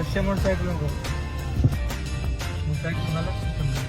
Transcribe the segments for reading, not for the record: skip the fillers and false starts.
अच्छे मोटरसाइकिलों को मोटरसाइकिल वाला सिस्टम है।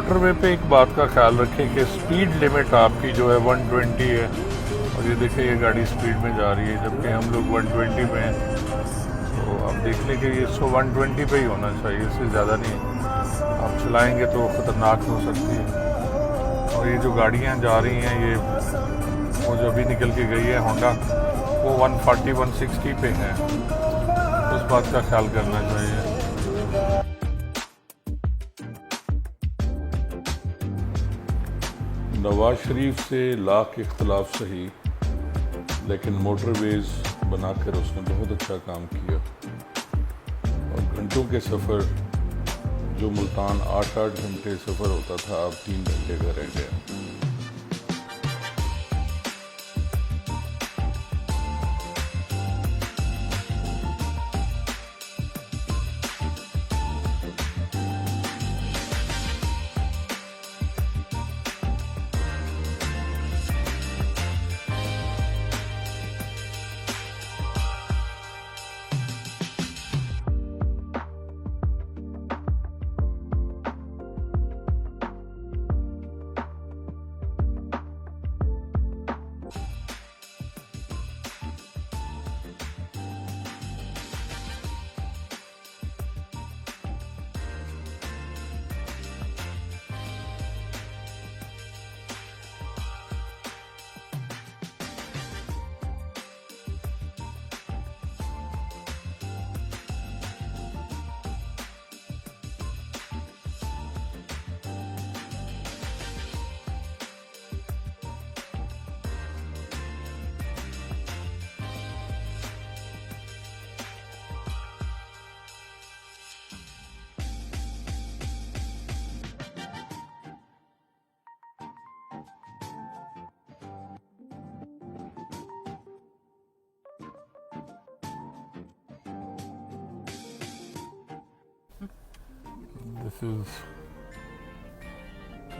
मोटर वे पे एक बात का ख्याल रखें कि स्पीड लिमिट आपकी जो है 120 है, और ये देखिए ये गाड़ी स्पीड में जा रही है जबकि हम लोग 120 में हैं। तो आप देख लें कि ये 120 पे ही होना चाहिए, इससे ज़्यादा नहीं। आप चलाएंगे तो ख़तरनाक हो सकती है। और ये जो गाड़ियाँ जा रही हैं, ये वो जो अभी निकल के गई है होंडा, वो 140-160 पे है, उस बात का ख्याल करना चाहिए। नवाज शरीफ से लाख इख्तलाफ सही, लेकिन मोटरवेज बनाकर उसने बहुत अच्छा काम किया। और घंटों के सफ़र जो मुल्तान 8-8 घंटे सफ़र होता था, अब 3 घंटे का रह गया।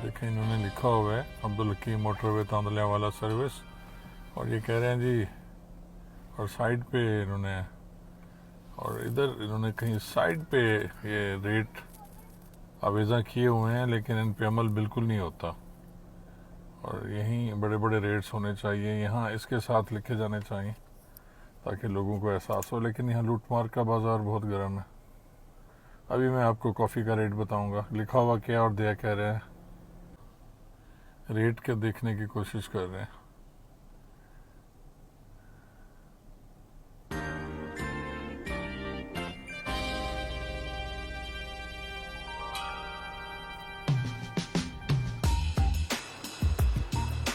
देखें इन्होंने लिखा हुआ है अब्दुल हकीम मोटरवे तांदलिया वाला सर्विस, और ये कह रहे हैं जी, और साइड पे इन्होंने, और इधर इन्होंने कहीं साइड पे ये रेट आवेज़ा किए हुए हैं, लेकिन इन पे अमल बिल्कुल नहीं होता। और यहीं बड़े बड़े रेट्स होने चाहिए, यहाँ इसके साथ लिखे जाने चाहिए ताकि लोगों को एहसास हो। लेकिन यहाँ लूटमार का बाज़ार बहुत गर्म है। अभी मैं आपको कॉफ़ी का रेट बताऊंगा, लिखा हुआ क्या और दिया कह रहे हैं, रेट के देखने की कोशिश कर रहे हैं।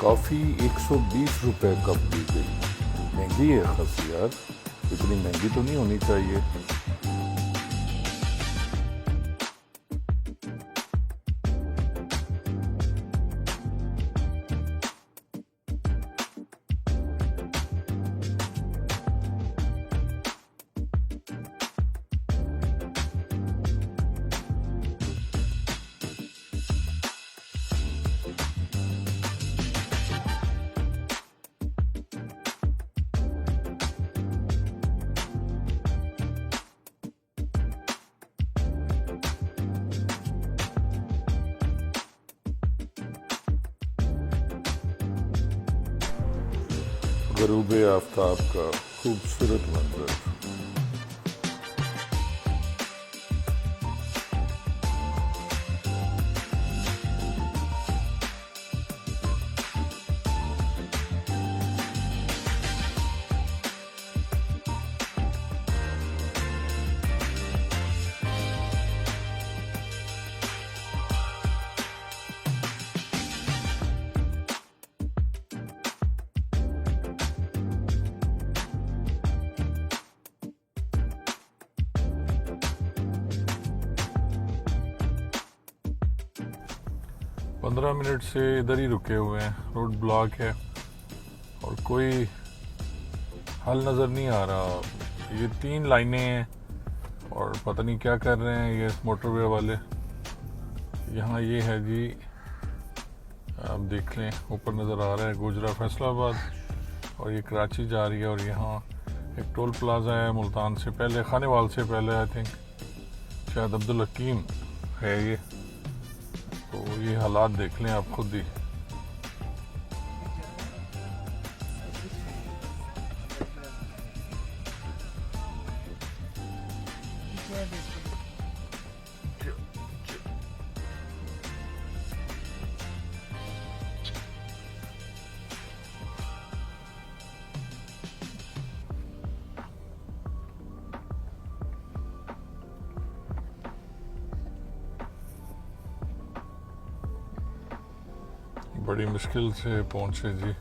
कॉफ़ी 120 रुपए कप दी गई। महंगी है खासी यार, इतनी महंगी तो नहीं होनी चाहिए। ग़रूब आफ्ताब का खूबसूरत मंजर। पंद्रह मिनट से इधर ही रुके हुए हैं, रोड ब्लॉक है और कोई हल नज़र नहीं आ रहा। ये 3 लाइनें हैं और पता नहीं क्या कर रहे हैं ये मोटरवे वाले। यहाँ ये है जी, आप देख लें ऊपर नज़र आ रहा है गुजरा फैसलाबाद, और ये कराची जा रही है। और यहाँ एक टोल प्लाजा है मुल्तान से पहले, खानेवाल से पहले, आई थिंक शायद अब्दुल हकीम है ये। तो ये हालात देख लें आप खुद ही। बड़ी मुश्किल से पहुंचे जी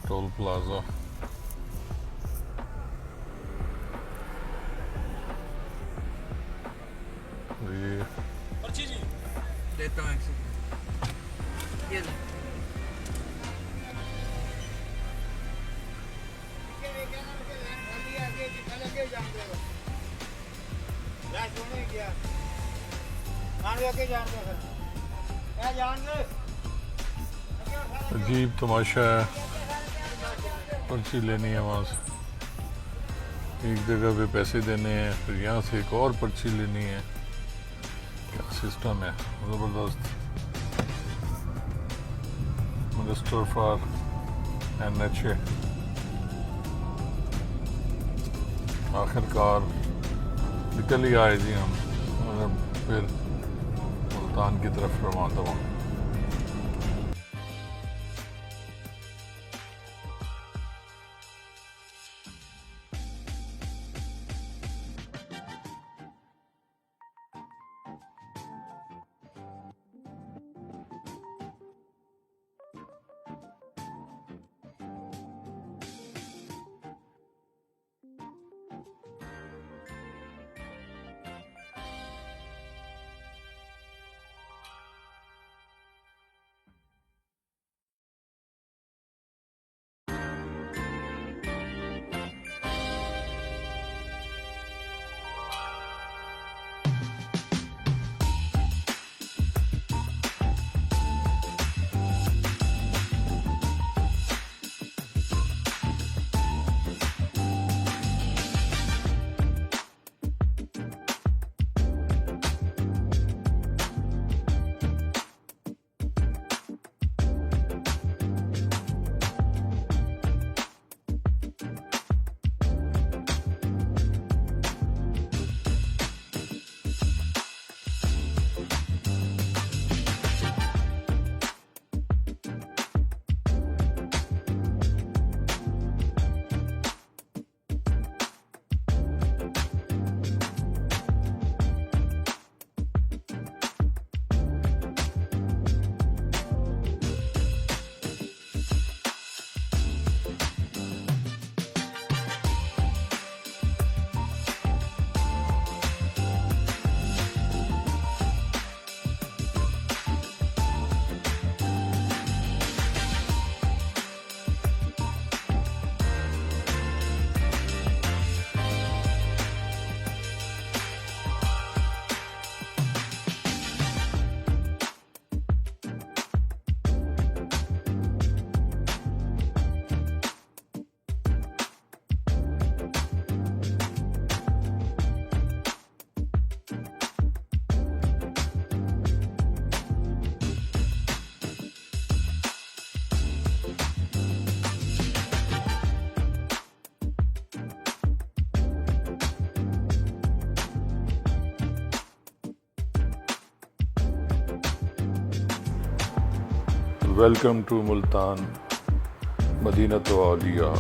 टोल प्लाजा। ये पर्ची जी देता हूँ, एक सेकंड। ये ले। अजीब तमाशा है, पर्ची लेनी है वहाँ से, एक जगह पे पैसे देने हैं, फिर यहाँ से एक और पर्ची लेनी है। क्या सिस्टम है ज़बरदस्त। मिनिस्टर फॉर NHA आखिरकार निकल ही आए जी हम, और फिर मुल्तान की तरफ रवाना हुआ। वेलकम टू मुल्तान मदीनत औलिया।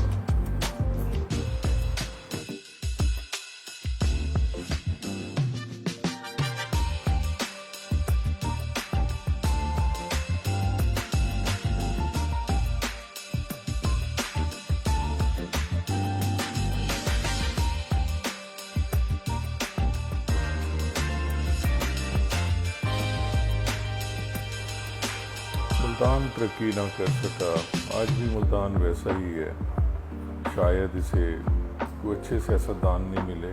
मुल्तान तरक्की ना कर सका, आज भी मुल्तान वैसा ही है। शायद इसे कोई अच्छे सियासतदान नहीं मिले।